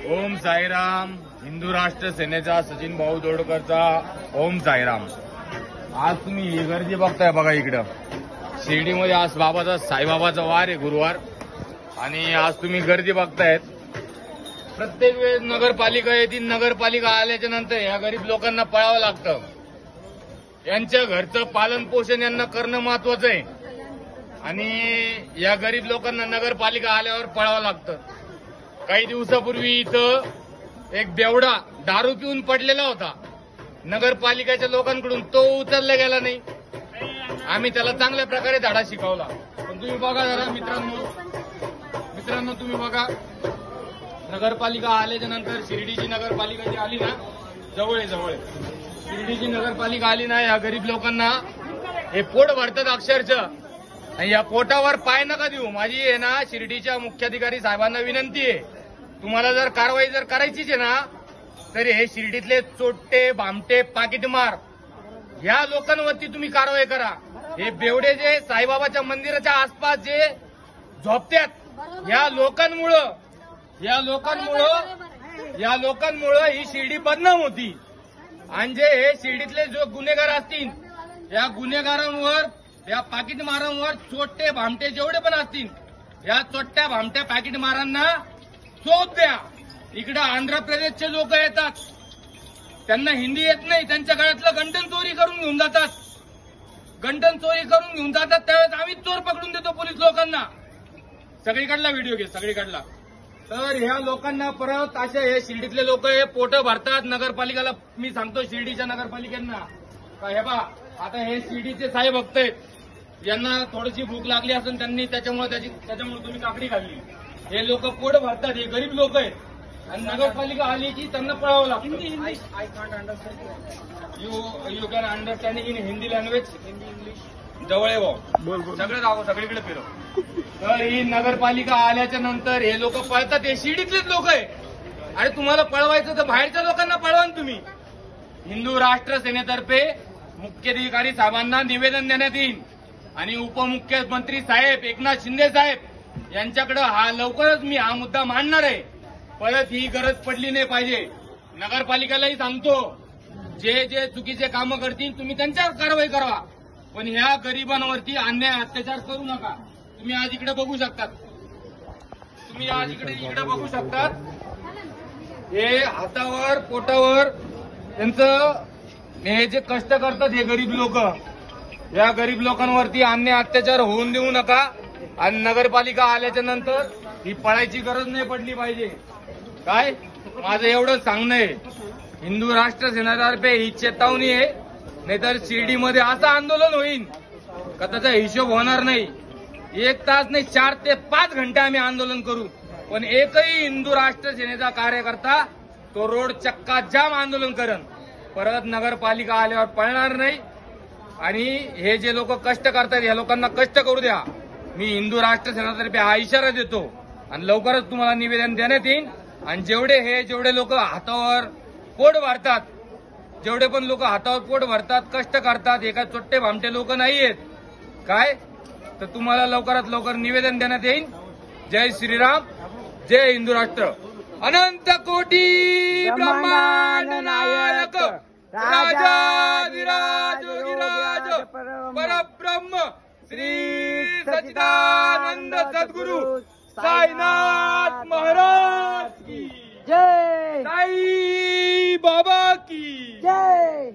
ओम साईराम. हिंदू राष्ट्र सेनेचा सचिन भाऊ दोडकरचा ओम साईराम. आज तुम्ही ही गर्दी बघताय बघा इकडं शिर्डीमध्ये. आज बाबाचा साईबाबाचा वार आहे गुरुवार आणि आज तुम्ही गर्दी बघतायत. प्रत्येक वेळेस नगरपालिका येतील. नगरपालिका आल्याच्या नंतर या गरीब लोकांना पळावं लागतं. यांच्या घरचं पालन पोषण यांना करणं महत्वाचं आहे आणि या गरीब लोकांना नगरपालिका आल्यावर पळावं लागतं. काही दिवसापूर्वी इथं एक बेवडा दारू पिऊन पडलेला होता. नगरपालिकेच्या लोकांकडून तो उचलला गेला नाही. आम्ही त्याला चांगल्या प्रकारे धडा शिकवला. पण तुम्ही बघा जरा मित्रांनो तुम्ही बघा, नगरपालिका आल्याच्या नंतर शिर्डीची नगरपालिका जी आली ना, जवळ शिर्डीची नगरपालिका आली ना, या गरीब लोकांना हे पोट भरतात अक्षरशः. आणि या पोटावर पाय नका देऊ. माझी आहे ना शिर्डीच्या मुख्याधिकारी साहेबांना विनंती आहे, तुम्हाला जर कारवाई करायचीच आहे ना, तर हे शिर्डीतले चोट्टे भामटे पाकिटमार या लोकांवरती तुम्ही कारवाई करा. हे बेवडे जे साईबाबाच्या मंदिराच्या आसपास जे झोपतात, या लोकांमुळं ही शिर्डी बदनाम होती. आणि जे हे शिर्डीतले जो गुन्हेगार असतील, या गुन्हेगारांवर, या पाकिटमारांवर चोट्टे भामटे जेवढे पण असतील, या चोट्ट्या भामट्या पाकिटमारांना चोप द्या. इकडे आंध्र प्रदेशचे लोक येतात, त्यांना हिंदी येत नाही, त्यांच्या गळ्यातलं गंटन चोरी करून घेऊन जातात. त्यावेळेस आम्हीच चोर पकडून देतो पोलीस लोकांना. सगळीकडला व्हिडिओ घे, सगळीकडला. तर ह्या लोकांना परत अशा हे शिर्डीतले लोक हे पोटं भरतात. नगरपालिकेला मी सांगतो, शिर्डीच्या नगरपालिकांना का हे बा, आता हे शिर्डीचे साहेब बघतायत, यांना थोडीशी भूक लागली असून त्यांनी त्याच्यामुळे तुम्ही काकडी खाल्ली. हे लोक पोट भरतात, हे गरीब लोक आहेत आणि नगरपालिका आली की त्यांना पळावं लागतं. आय कॉन्ट understand you can understand in Hindi language, Hindi English. जवळ आहे भाऊ, सगळे जावं, सगळीकडे फिरव. तर ही नगरपालिका आल्याच्या नंतर हे लोक पळतात. हे शिर्डीतलेच लोक आहे. अरे तुम्हाला पळवायचं तर बाहेरच्या लोकांना पळवा ना तुम्ही. हिंदू राष्ट्र सेनेतर्फे मुख्याधिकारी साहेबांना निवेदन देण्यात येईल आणि उपमुख्यमंत्री साहेब एकनाथ शिंदे साहेब यांच्याकडे लवकरच मी हा मुद्दा मांडणार आहे. परत ही गरज पडली नाही पाहिजे. नगरपालिकेलाही सांगतो, जे चुकीचे कामं करतील तुम्ही त्यांच्यावर कारवाई करा, पण ह्या गरिबांवरती अन्याय अत्याचार करू नका. तुम्ही आज इकडे बघू शकतात, हे हातावर पोटावर त्यांचं हे जे कष्ट करतात हे गरीब लोक, या गरीब लोकांवरती अन्याय अत्याचार होऊन देऊ नका. आणि नगरपालिका आल्याच्या नंतर ही पळायची गरज नाही पडली पाहिजे. काय माझं एवढं सांगणं आहे, हिंदू राष्ट्र सेनेतर्फे ही चेतावणी आहे. नाहीतर शिर्डीमध्ये असं आंदोलन होईल का त्याचा हिशोब होणार नाही. 1 तास नाही, 4 ते 5 घंटे आम्ही आंदोलन करू, पण एकही हिंदू राष्ट्र सेनेचा कार्यकर्ता तो रोड चक्का जाम आंदोलन करण. परत नगरपालिका आल्यावर पळणार नाही. आणि हे जे लोक कष्ट करतात या लोकांना कष्ट करू द्या. मी हिंदू राष्ट्र सेनेतर्फे हा इशारा देतो आणि लवकरच तुम्हाला निवेदन देण्यात येईल. आणि जेवढे लोक हातावर पोट भरतात, जेवढे पण लोक हातावर पोट भरतात, कष्ट करतात, एका चोट्टे भामटे लोक नाहीयेत काय, तर तुम्हाला लवकरात लवकर निवेदन देण्यात येईल. जय श्रीराम, जय हिंदू राष्ट्र. अनंत कोटी ब्रह्मांड नायक राजाधिराज योगीराज परब्रह्म श्री सच्चिदानंद सद्गुरु साईनाथ महाराज की जय, साई बाबा की जय.